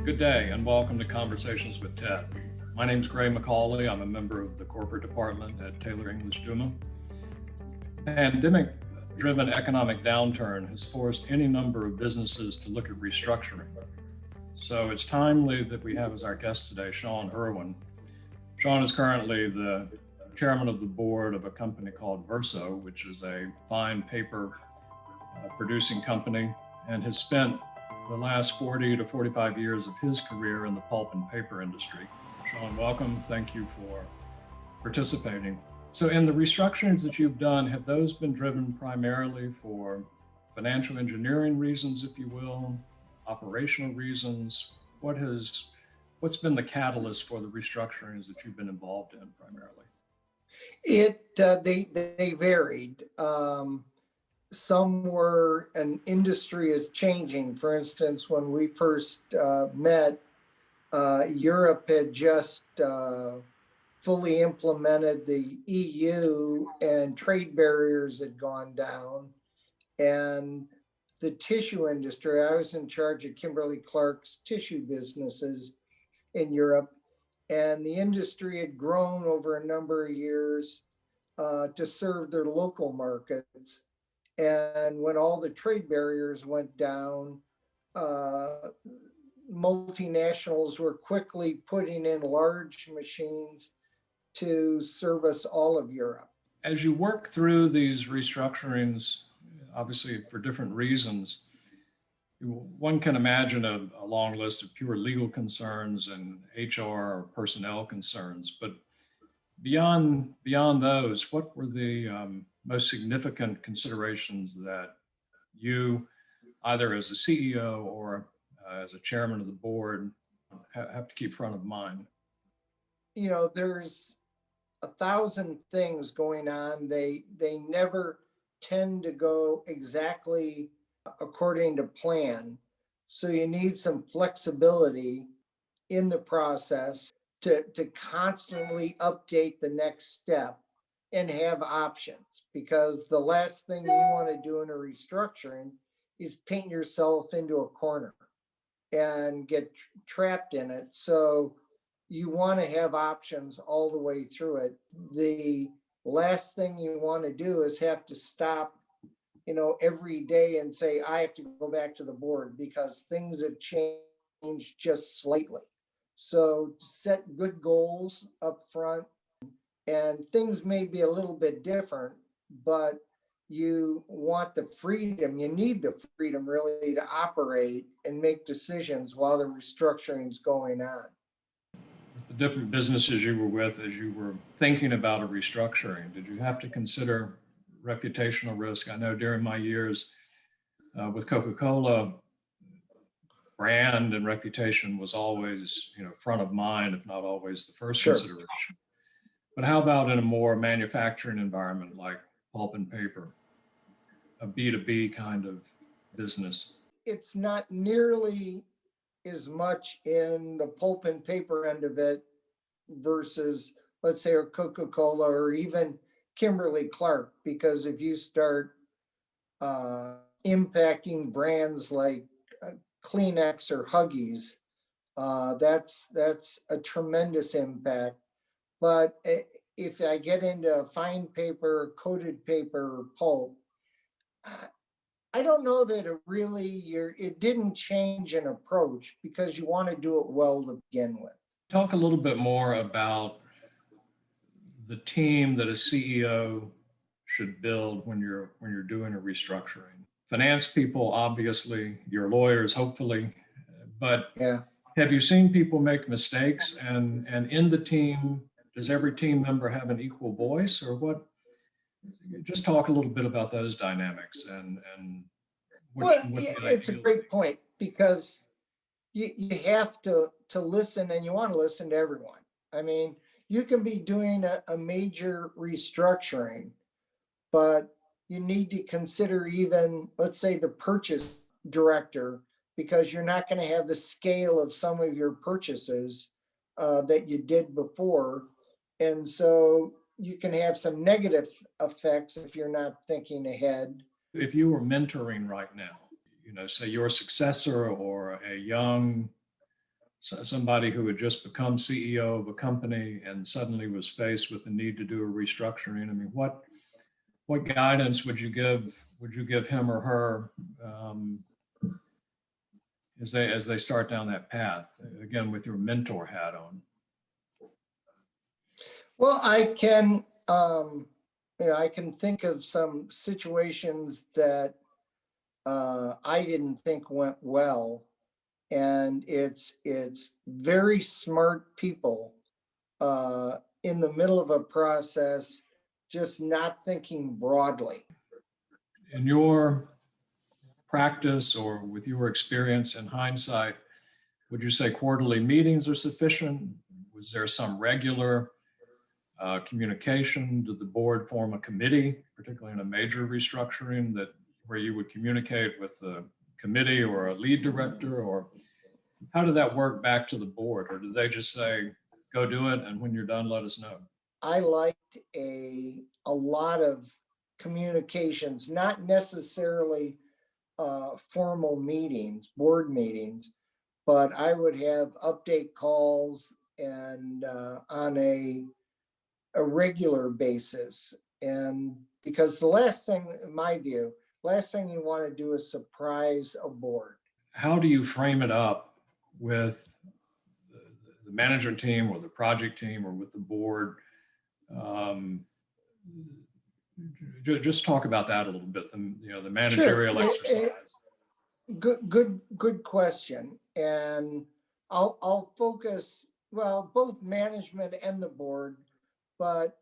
Good day and welcome to Conversations with Ted. My name is Gray McCalley. I'm a member of the corporate department at Taylor English Duma. Pandemic-driven economic downturn has forced any number of businesses to look at restructuring. So it's timely that we have as our guest today, Sean Erwin. Sean is currently the chairman of the board of a company called Verso, which is a fine paper producing company, and has spent the last 40 to 45 years of his career in the pulp and paper industry. Sean, welcome. Thank you for participating. So in the restructurings that you've done, have those been driven primarily for financial engineering reasons, if you will, operational reasons? What's been the catalyst for the restructurings that you've been involved in primarily? They varied. Some were an industry is changing. For instance, when we first met, Europe had just fully implemented the EU and trade barriers had gone down. And the tissue industry, I was in charge of Kimberly-Clark's tissue businesses in Europe. And the industry had grown over a number of years to serve their local markets. And when all the trade barriers went down, multinationals were quickly putting in large machines to service all of Europe. As you work through these restructurings, obviously for different reasons, one can imagine a long list of pure legal concerns and HR or personnel concerns, but beyond those, what were the most significant considerations that you, either as a CEO or as a chairman of the board, have to keep front of mind? You know, there's 1,000 things going on. They never tend to go exactly according to plan. So you need some flexibility in the process to constantly update the next step and have options, because the last thing you want to do in a restructuring is paint yourself into a corner and get trapped in it. So you want to have options all the way through it. The last thing you want to do is have to stop, every day and say, I have to go back to the board because things have changed just slightly. So set good goals up front, and things may be a little bit different, but you want the freedom, you need the freedom really to operate and make decisions while the restructuring is going on. The different businesses you were with, as you were thinking about a restructuring, did you have to consider reputational risk? I know during my years with Coca-Cola, brand and reputation was always, front of mind, if not always the first consideration. But how about in a more manufacturing environment like pulp and paper, a B2B kind of business? It's not nearly as much in the pulp and paper end of it versus, let's say, a Coca-Cola or even Kimberly-Clark, because if you start impacting brands like Kleenex or Huggies, that's a tremendous impact. But if I get into fine paper, coated paper, pulp, I don't know that it didn't change an approach, because you want to do it well to begin with. Talk a little bit more about the team that a CEO should build when you're doing a restructuring. Finance people, obviously, your lawyers, hopefully, but have you seen people make mistakes? And in the team, does every team member have an equal voice, or what? Just talk a little bit about those dynamics and it's a great point, because you have to listen, and you want to listen to everyone. I mean, you can be doing a major restructuring, but you need to consider even, let's say, the purchase director, because you're not going to have the scale of some of your purchases that you did before. And so you can have some negative effects if you're not thinking ahead. If you were mentoring right now, say your successor or a young somebody who had just become CEO of a company and suddenly was faced with the need to do a restructuring? I mean, what guidance would you give him or her as they start down that path? Again, with your mentor hat on. Well, I can I can think of some situations that I didn't think went well, and it's very smart people in the middle of a process, just not thinking broadly. In your practice or with your experience in hindsight, would you say quarterly meetings are sufficient? Was there some regular communication? Did the board form a committee, particularly in a major restructuring, where you would communicate with the committee or a lead director? Or how did that work back to the board? Or did they just say, go do it, and when you're done, let us know? I liked a lot of communications, not necessarily formal meetings, board meetings, but I would have update calls and on a regular basis. And because the last thing, in my view, last thing you want to do is surprise a board. How do you frame it up with the management team or the project team or with the board? Just talk about that a little bit. The managerial exercise. Good question. And I'll focus, well, both management and the board, but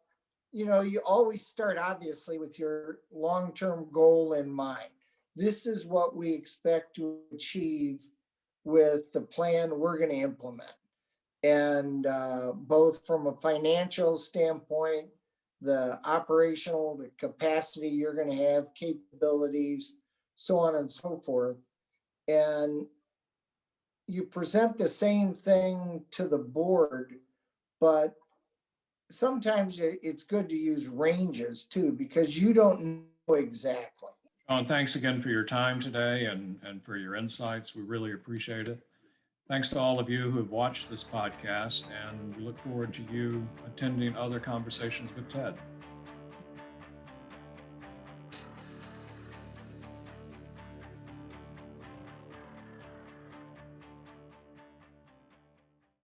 you always start obviously with your long-term goal in mind. This is what we expect to achieve with the plan we're going to implement. And both from a financial standpoint, the operational, the capacity you're going to have, capabilities, so on and so forth. And you present the same thing to the board, but sometimes it's good to use ranges too, because you don't know exactly. Sean, thanks again for your time today and for your insights. We really appreciate it. Thanks to all of you who have watched this podcast, and we look forward to you attending other conversations with Ted.